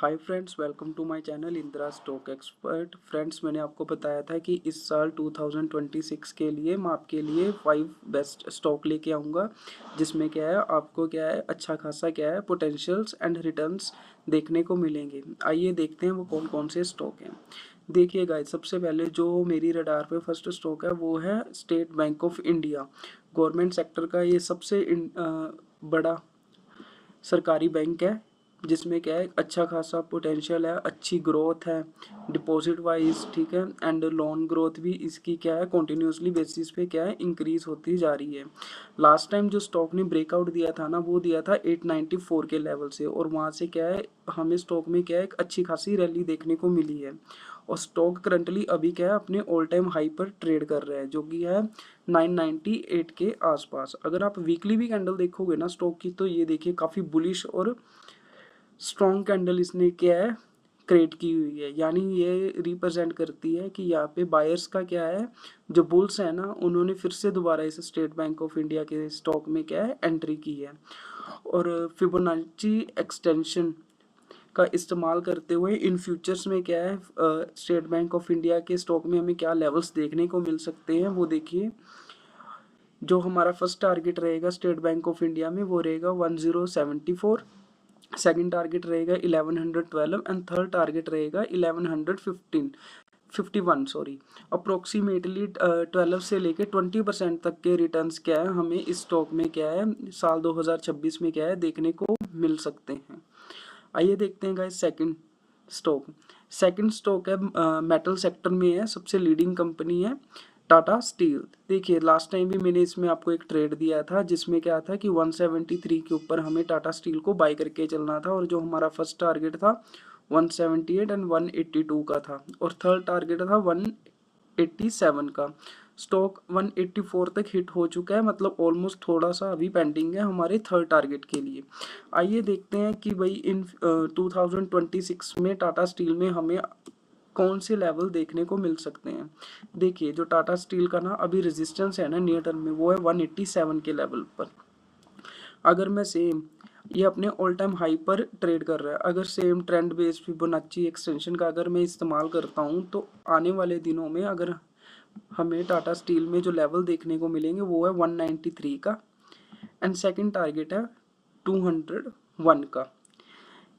Hi friends, welcome to my channel Indira stock expert. Friends, मैंने आपको बताया था कि इस साल 2026 के लिए मैं आपके लिए 5 बेस्ट स्टॉक लेके आऊँगा, जिसमें क्या है आपको क्या है अच्छा खासा क्या है पोटेंशियल्स एंड रिटर्न्स देखने को मिलेंगे। आइए देखते हैं वो कौन कौन से स्टॉक हैं। देखिए गाइस, सबसे पहले जो मेरी रडार पे फर्स्ट स्टॉक है वो है state bank of India. Government sector का ये सबसे बड़ा सरकारी बैंक है, जिसमें क्या है अच्छा खासा पोटेंशियल है, अच्छी ग्रोथ है डिपॉजिट वाइज, ठीक है। एंड लोन ग्रोथ भी इसकी क्या है कंटिन्यूसली बेसिस पे क्या है इंक्रीज होती जा रही है। लास्ट टाइम जो स्टॉक ने ब्रेकआउट दिया था ना, वो दिया था 894 के लेवल से, और वहाँ से क्या है हमें स्टॉक में क्या है एक अच्छी खासी रैली देखने को मिली है। और स्टॉक करंटली अभी क्या है अपने ऑल टाइम हाई पर ट्रेड कर रहा है, जो कि है 998 के आसपास। अगर आप वीकली भी कैंडल देखोगे ना स्टॉक की, तो ये देखिए काफ़ी बुलिश और स्ट्रॉन्ग कैंडल इसने क्या है क्रिएट की हुई है। यानी ये रिप्रेजेंट करती है कि यहाँ पे बायर्स का क्या है, जो बुल्स है ना, उन्होंने फिर से दोबारा इस स्टेट बैंक ऑफ इंडिया के स्टॉक में क्या है एंट्री की है। और फिबोनाची एक्सटेंशन का इस्तेमाल करते हुए इन फ्यूचर्स में क्या है स्टेट बैंक ऑफ इंडिया के स्टॉक में हमें क्या लेवल्स देखने को मिल सकते हैं वो देखिए। जो हमारा फर्स्ट टारगेट रहेगा स्टेट बैंक ऑफ इंडिया में वो रहेगा 1074। सेकंड टारगेट रहेगा 1112 एंड थर्ड टारगेट रहेगा 1151 सॉरी। अप्रोक्सीमेटली 12 से लेके 20% तक के रिटर्न्स क्या है हमें इस स्टॉक में क्या है साल 2026 में क्या है देखने को मिल सकते हैं। आइए देखते हैं गाइस सेकंड स्टॉक है मेटल सेक्टर में है, सबसे लीडिंग कंपनी है टाटा स्टील। देखिए लास्ट टाइम भी मैंने इसमें आपको एक ट्रेड दिया था, जिसमें क्या था कि 173 के ऊपर हमें टाटा स्टील को बाय करके चलना था, और जो हमारा फर्स्ट टारगेट था 178 एंड 182 का था, और थर्ड टारगेट था 187 का। स्टॉक 184 तक हिट हो चुका है, मतलब ऑलमोस्ट थोड़ा सा अभी पेंडिंग है हमारे थर्ड टारगेट के लिए। आइए देखते हैं कि भाई इन 2026 में टाटा स्टील में हमें कौन से लेवल देखने को मिल सकते हैं। देखिए जो टाटा स्टील का ना अभी रेजिस्टेंस है ना नियर टर्म में, वो है 187 के लेवल पर। अगर मैं सेम ये अपने ऑल टाइम हाई पर ट्रेड कर रहा है, अगर same trend base Fibonacci extension का अगर मैं इस्तेमाल करता हूँ, तो आने वाले दिनों में अगर हमें टाटा स्टील में जो लेवल देखने को मिलेंगे वो है 193 का, एंड सेकंड टारगेट है 201 का।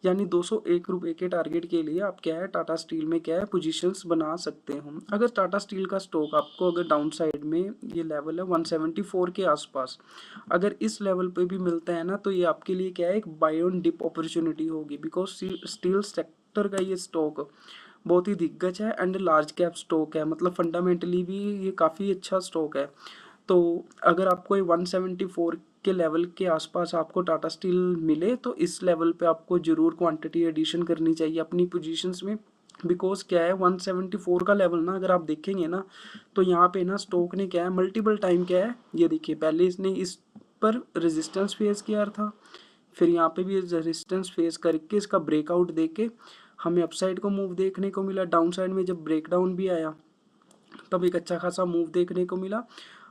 यानी 201 रुपये के टारगेट के लिए आप क्या है टाटा स्टील में क्या है पोजीशंस बना सकते हो। अगर टाटा स्टील का स्टॉक आपको अगर डाउन साइड में ये लेवल है 174 के आसपास, अगर इस लेवल पे भी मिलता है ना, तो ये आपके लिए क्या है एक बाय ऑन डिप अपॉर्चुनिटी होगी, बिकॉज स्टील सेक्टर का ये स्टॉक बहुत ही दिग्गज है एंड लार्ज कैप स्टॉक है, मतलब फंडामेंटली भी ये काफ़ी अच्छा स्टॉक है। तो अगर आपको ये 174 के लेवल के आसपास आपको टाटा स्टील मिले, तो इस लेवल पे आपको जरूर क्वांटिटी एडिशन करनी चाहिए अपनी पोजीशंस में। बिकॉज क्या है 174 का लेवल ना अगर आप देखेंगे ना, तो यहाँ पे ना स्टॉक ने क्या है मल्टीपल टाइम क्या है ये देखिए, पहले इसने इस पर रेजिस्टेंस फेस किया था, फिर यहाँ पे भी रेजिस्टेंस फेस करके इसका ब्रेकआउट देके हमें अपसाइड को मूव देखने को मिला। डाउन साइड में जब ब्रेकडाउन भी आया तब एक अच्छा खासा मूव देखने को मिला।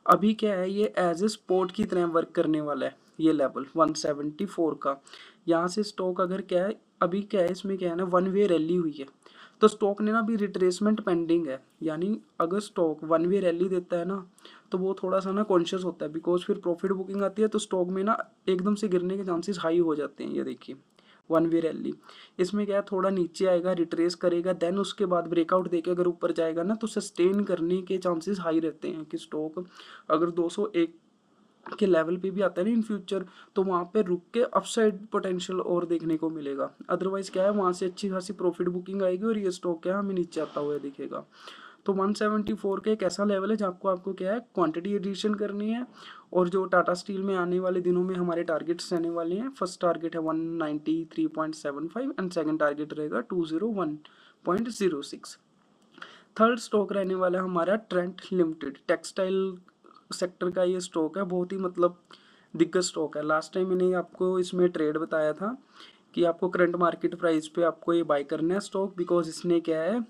अभी क्या है ये एज ए स्पोर्ट की तरह वर्क करने वाला है ये लेवल 174 का। यहाँ से स्टॉक अगर क्या है अभी क्या है इसमें क्या है ना वन वे रैली हुई है, तो स्टॉक ने ना अभी रिट्रेसमेंट पेंडिंग है। यानी अगर स्टॉक वन वे रैली देता है ना, तो वो थोड़ा सा ना कॉन्शियस होता है, बिकॉज फिर प्रॉफिट बुकिंग आती है तो स्टॉक में ना एकदम से गिरने के चांसेस हाई हो जाते हैं। ये देखिए वन वे रैली, इसमें क्या है थोड़ा नीचे आएगा रिट्रेस करेगा, देन उसके बाद ब्रेकआउट देके अगर ऊपर जाएगा ना, तो सस्टेन करने के चांसेस हाई रहते हैं कि स्टॉक अगर 201 के लेवल पे भी आता है ना इन फ्यूचर, तो वहाँ पे रुक के अपसाइड पोटेंशियल और देखने को मिलेगा। अदरवाइज क्या है वहाँ से अच्छी खासी प्रॉफिट बुकिंग आएगी और ये स्टॉक क्या है हमें नीचे आता हुआ दिखेगा। तो 174 का एक ऐसा लेवल है जहाँ आपको क्या है क्वांटिटी एडिशन करनी है। और जो टाटा स्टील में आने वाले दिनों में हमारे टारगेट्स रहने वाले हैं, फर्स्ट टारगेट है 193.75 एंड सेकंड टारगेट रहेगा 201.06। थर्ड स्टॉक रहने वाला है हमारा ट्रेंट लिमिटेड। टेक्सटाइल सेक्टर का ये स्टॉक है, बहुत ही मतलब दिग्गज स्टॉक है। लास्ट टाइम मैंने आपको इसमें ट्रेड बताया था कि आपको करंट मार्केट प्राइस पे आपको ये बाय करना है स्टॉक, बिकॉज इसने क्या है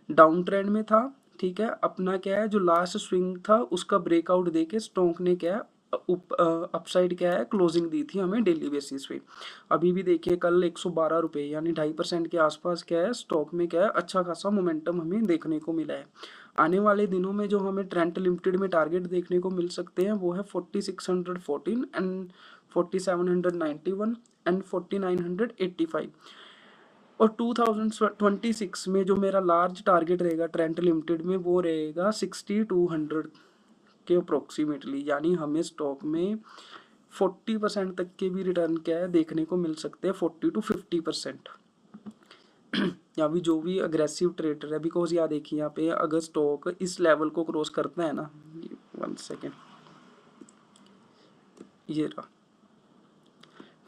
डाउन ट्रेंड में था, ठीक है। अपना क्या है जो लास्ट स्विंग था उसका ब्रेकआउट देके स्टॉक ने क्या है अपसाइड क्या है, क्लोजिंग दी थी हमें डेली बेसिस पे। अभी भी देखिए कल 112 रुपये यानी 2.5% के आसपास क्या है स्टॉक में क्या है अच्छा खासा मोमेंटम हमें देखने को मिला है। आने वाले दिनों में जो हमें ट्रेंट लिमिटेड में टारगेट देखने को मिल सकते हैं वो है 4614 एंड 4791 एंड 4985। और 2026 में जो मेरा लार्ज टारगेट रहेगा ट्रेंट लिमिटेड में वो रहेगा 6200 के अप्रोक्सीमेटली, यानी हमें स्टॉक में 40% तक के भी रिटर्न क्या है देखने को मिल सकते हैं, 40 to 50%। या भी जो भी अग्रेसिव ट्रेडर है, बिकॉज यहाँ देखिए यहाँ पे अगर स्टॉक इस लेवल को क्रॉस करता है ना, 1 सेकेंड, ये रहा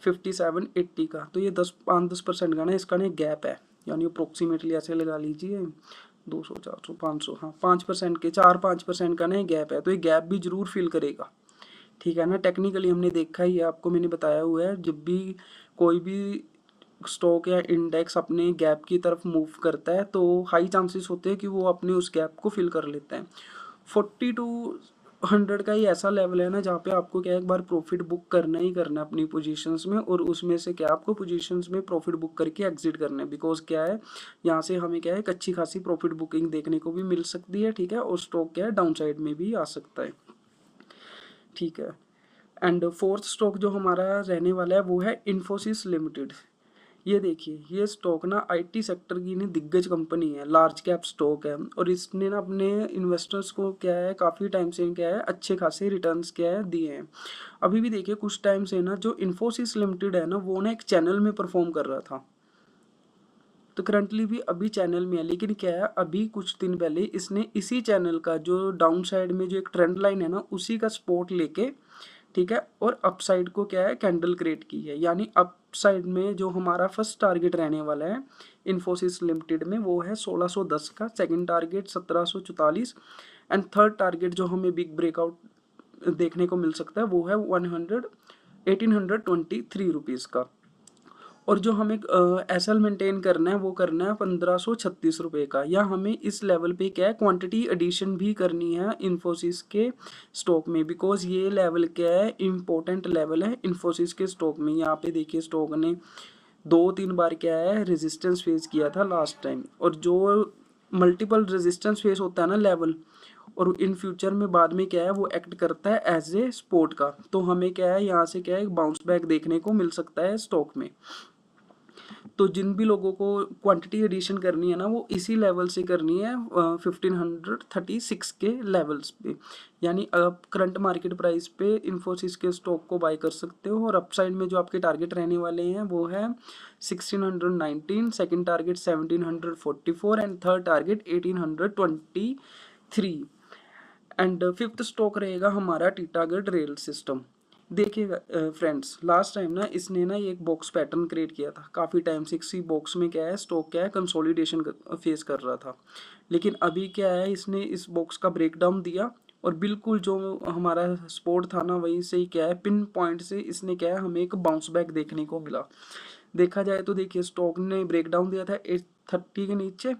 5780 का, तो ये 5-10% का ना इसका ना गैप है, यानी अप्रोक्सीमेटली ऐसे लगा लीजिए 200 400 500, हाँ 5% के 4-5% का ना गैप है, तो ये गैप भी जरूर फिल करेगा। ठीक है ना, टेक्निकली हमने देखा ही है, आपको मैंने बताया हुआ है, जब भी कोई भी स्टॉक या इंडेक्स अपने गैप की तरफ मूव करता है तो हाई चांसेस होते हैं कि वो अपने उस गैप को फिल कर लेता है। 40 to 100 का ही ऐसा लेवल है ना जहाँ पे आपको क्या एक बार प्रॉफिट बुक करना ही करना है अपनी पोजीशंस में, और उसमें से क्या आपको पोजीशंस में प्रॉफिट बुक करके एग्जिट करना है, बिकॉज क्या है यहाँ से हमें क्या है एक अच्छी खासी प्रॉफिट बुकिंग देखने को भी मिल सकती है। ठीक है, और स्टॉक क्या है डाउन साइड में भी आ सकता है। ठीक है, एंड फोर्थ स्टॉक जो हमारा रहने वाला है वो है इन्फोसिस लिमिटेड। ये देखिए ये स्टॉक ना आईटी सेक्टर की नहीं दिग्गज कंपनी है, लार्ज कैप स्टॉक है, और इसने ना अपने इन्वेस्टर्स को क्या है काफ़ी टाइम से क्या है अच्छे खासे रिटर्न्स क्या है दिए हैं। अभी भी देखिए कुछ टाइम से ना जो इन्फोसिस लिमिटेड है ना वो ना एक चैनल में परफॉर्म कर रहा था, तो करंटली भी अभी चैनल में है, लेकिन क्या है अभी कुछ दिन पहले इसने इसी चैनल का जो डाउन साइड में जो एक ट्रेंड लाइन है ना उसी का सपोर्ट लेके, ठीक है, और अपसाइड को क्या है कैंडल क्रिएट की है, यानी अपसाइड में जो हमारा फर्स्ट टारगेट रहने वाला है इन्फोसिस लिमिटेड में वो है 1610 का, second target 1744 and third target जो हमें बिग ब्रेकआउट देखने को मिल सकता है वो है 1823 रुपीज़ का। और जो हमें एसएल मेंटेन करना है वो करना है 1536 रुपये का, या हमें इस लेवल पे क्या है क्वांटिटी एडिशन भी करनी है इन्फोसिस के स्टॉक में, बिकॉज ये लेवल क्या है इम्पोर्टेंट लेवल है इन्फोसिस के स्टॉक में। यहाँ पे देखिए स्टॉक ने 2-3 बार क्या है रेजिस्टेंस फेस किया था लास्ट टाइम, और जो मल्टीपल रेजिस्टेंस फेस होता है ना लेवल, और इन फ्यूचर में बाद में क्या है वो एक्ट करता है एज ए सपोर्ट का, तो हमें क्या है यहाँ से क्या है बाउंस बैक देखने को मिल सकता है स्टॉक में। तो जिन भी लोगों को क्वांटिटी एडिशन करनी है ना वो इसी लेवल से करनी है 1536 के लेवल्स पे, यानी आप करंट मार्केट प्राइस पे इन्फोसिस के स्टॉक को बाय कर सकते हो। और अपसाइड में जो आपके टारगेट रहने वाले हैं वो है 1619, second target 1744 and third target 1823। And fifth stock रहेगा हमारा टीटागढ़ रेल सिस्टम। देखिएगा फ्रेंड्स लास्ट टाइम ना इसने ना ये एक बॉक्स पैटर्न क्रिएट किया था, काफ़ी टाइम से इसी बॉक्स में क्या है स्टॉक क्या है कंसोलिडेशन फेस कर रहा था, लेकिन अभी क्या है इसने इस बॉक्स का ब्रेकडाउन दिया, और बिल्कुल जो हमारा सपोर्ट था ना वहीं से ही क्या है पिन पॉइंट से इसने क्या है हमें एक बाउंस बैक देखने को मिला। देखा जाए तो देखिए स्टॉक ने ब्रेकडाउन दिया था 830 के नीचे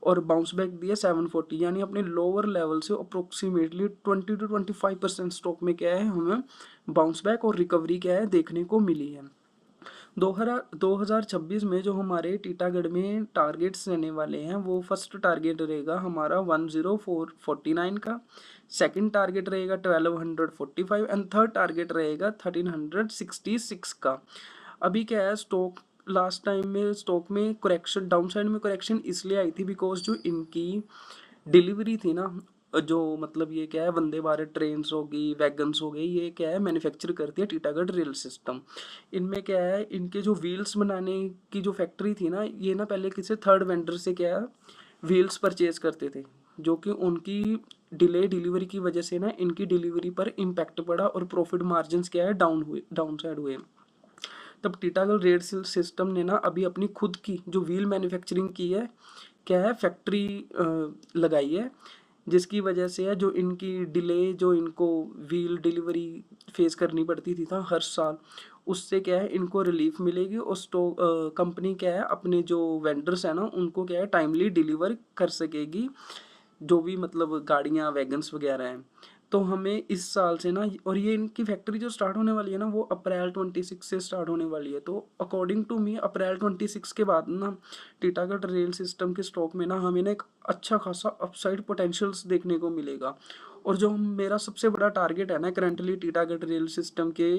और बाउंस बैक दिया 740, यानी अपने लोअर लेवल से अप्रोक्सीमेटली 20 to 25% स्टॉक में क्या है हमें बाउंस बैक और रिकवरी क्या है देखने को मिली है। 2026 में जो हमारे टीटागढ़ में टारगेट्स रहने वाले हैं वो फर्स्ट टारगेट रहेगा हमारा 10449 का, सेकंड टारगेट रहेगा 1245 एंड थर्ड टारगेट रहेगा 1366 का। अभी क्या है स्टॉक लास्ट टाइम में स्टॉक में करेक्शन डाउन साइड में करेक्शन इसलिए आई थी बिकॉज जो इनकी डिलीवरी थी ना, जो मतलब ये क्या है वंदे भारत ट्रेन हो गई वैगन्स हो गई, ये क्या है मैन्युफैक्चर करती है टीटागढ़ रेल सिस्टम। इनमें क्या है इनके जो व्हील्स बनाने की जो फैक्ट्री थी ना ये ना पहले किसी थर्ड वेंडर से क्या है व्हील्स परचेज करते थे, जो कि उनकी डिले डिलीवरी की वजह से ना इनकी डिलीवरी पर इम्पैक्ट पड़ा और प्रॉफिट मार्जिन्स क्या है डाउन साइड हुए। तब टीटागढ़ रेल सिस्टम ने ना अभी अपनी खुद की जो व्हील मैन्युफैक्चरिंग की है क्या है फैक्ट्री लगाई है, जिसकी वजह से है जो इनकी डिले जो इनको व्हील डिलीवरी फेस करनी पड़ती थी था हर साल, उससे क्या है इनको रिलीफ मिलेगी और स्टॉक कंपनी क्या है अपने जो वेंडर्स हैं ना उनको क्या है टाइमली डिलीवर कर सकेगी जो भी मतलब गाड़ियाँ वैगन्स वगैरह हैं। तो हमें इस साल से ना, और ये इनकी फैक्ट्री जो स्टार्ट होने वाली है ना वो अप्रैल 26 से स्टार्ट होने वाली है। तो अकॉर्डिंग टू मी अप्रैल 26 के बाद ना टीटागढ़ रेल सिस्टम के स्टॉक में ना हमें ना एक अच्छा खासा अपसाइड पोटेंशियल्स देखने को मिलेगा। और जो मेरा सबसे बड़ा टारगेट है ना करंटली टीटागढ़ रेल सिस्टम के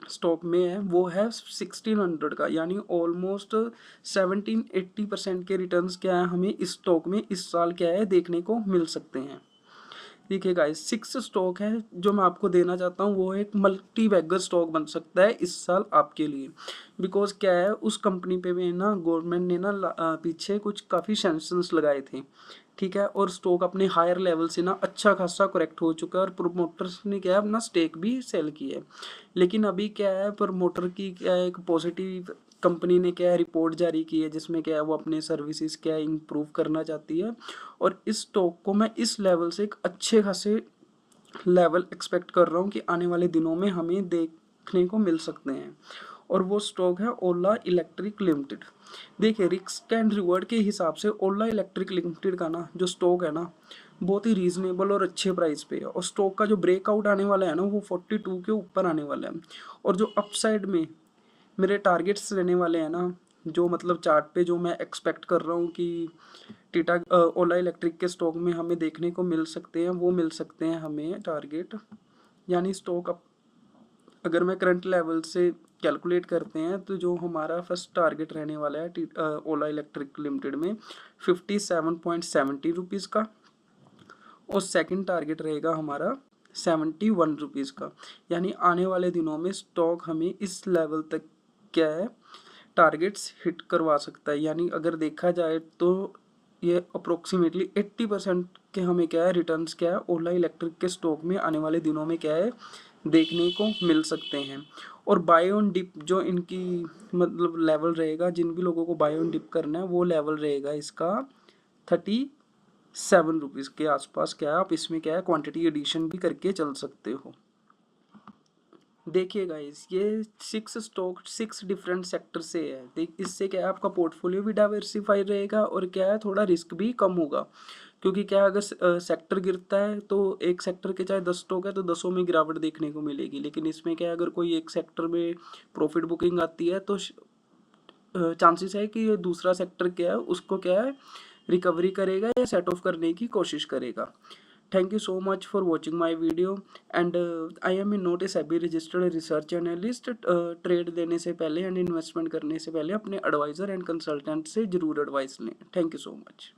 स्टॉक में है वो है 1600 का, यानी ऑलमोस्ट 17-80% के रिटर्न्स क्या है हमें इस स्टॉक में इस साल क्या है देखने को मिल सकते हैं। देखिए गाइस 6 स्टॉक है जो मैं आपको देना चाहता हूँ, वो एक मल्टी बैगर स्टॉक बन सकता है इस साल आपके लिए। बिकॉज क्या है उस कंपनी पे भी ना गवर्नमेंट ने ना पीछे कुछ काफ़ी सैंक्शंस लगाए थे, ठीक है, और स्टॉक अपने हायर लेवल से ना अच्छा खासा करेक्ट हो चुका है और प्रोमोटर्स ने क्या है अपना स्टेक भी सेल किया है। लेकिन अभी क्या है प्रमोटर की क्या है एक पॉजिटिव कंपनी ने क्या है रिपोर्ट जारी की है जिसमें क्या है वो अपने सर्विसेज क्या है इम्प्रूव करना चाहती है। और इस स्टॉक को मैं इस लेवल से एक अच्छे खासे लेवल एक्सपेक्ट कर रहा हूँ कि आने वाले दिनों में हमें देखने को मिल सकते हैं। और वो स्टॉक है ओला इलेक्ट्रिक लिमिटेड। देखिए रिस्क एंड रिवॉर्ड के हिसाब से ओला इलेक्ट्रिक लिमिटेड का ना जो स्टॉक है ना बहुत ही रीजनेबल और अच्छे प्राइस पे है, और स्टॉक का जो ब्रेकआउट आने वाला है ना वो 42 के ऊपर आने वाला है। और जो अपसाइड में मेरे टारगेट्स रहने वाले हैं ना, जो मतलब चार्ट पे जो मैं एक्सपेक्ट कर रहा हूँ कि टीटा ओला इलेक्ट्रिक के स्टॉक में हमें देखने को मिल सकते हैं, वो मिल सकते हैं हमें टारगेट, यानी स्टॉक अप अगर मैं करंट लेवल से कैलकुलेट करते हैं तो जो हमारा फर्स्ट टारगेट रहने वाला है ओला इलेक्ट्रिक लिमिटेड में 57.70 रुपीज़ का, और सेकंड टारगेट रहेगा हमारा 71 रुपीज़ का। यानी आने वाले दिनों में स्टॉक हमें इस लेवल तक क्या है टारगेट्स हिट करवा सकता है। यानी अगर देखा जाए तो ये अप्रोक्सीमेटली 80% के हमें क्या है रिटर्न्स क्या है ओला इलेक्ट्रिक के स्टॉक में आने वाले दिनों में क्या है देखने को मिल सकते हैं। और बाय ऑन डिप जो इनकी मतलब लेवल रहेगा, जिन भी लोगों को बाय ऑन डिप करना है वो लेवल रहेगा इसका 37 रुपीज़ के आसपास। क्या है आप इसमें क्या है क्वांटिटी एडिशन भी करके चल सकते हो। देखिए गाइस ये 6 स्टॉक 6 डिफरेंट सेक्टर से है, देख इससे क्या है आपका पोर्टफोलियो भी डाइवर्सिफाई रहेगा और क्या है थोड़ा रिस्क भी कम होगा। क्योंकि क्या है अगर सेक्टर गिरता है तो एक सेक्टर के चाहे 10 स्टॉक है तो 10 में गिरावट देखने को मिलेगी, लेकिन इसमें क्या है अगर कोई एक सेक्टर में प्रॉफिट बुकिंग आती है तो चांसेस है कि ये दूसरा सेक्टर क्या है उसको क्या है रिकवरी करेगा या सेट ऑफ करने की कोशिश करेगा। Thank you so much for watching my video, and I am in not a SEBI registered research analyst। Trade देने से पहले एंड इन्वेस्टमेंट करने से पहले अपने एडवाइज़र एंड कंसल्टेंट से ज़रूर एडवाइस लें। Thank you so much.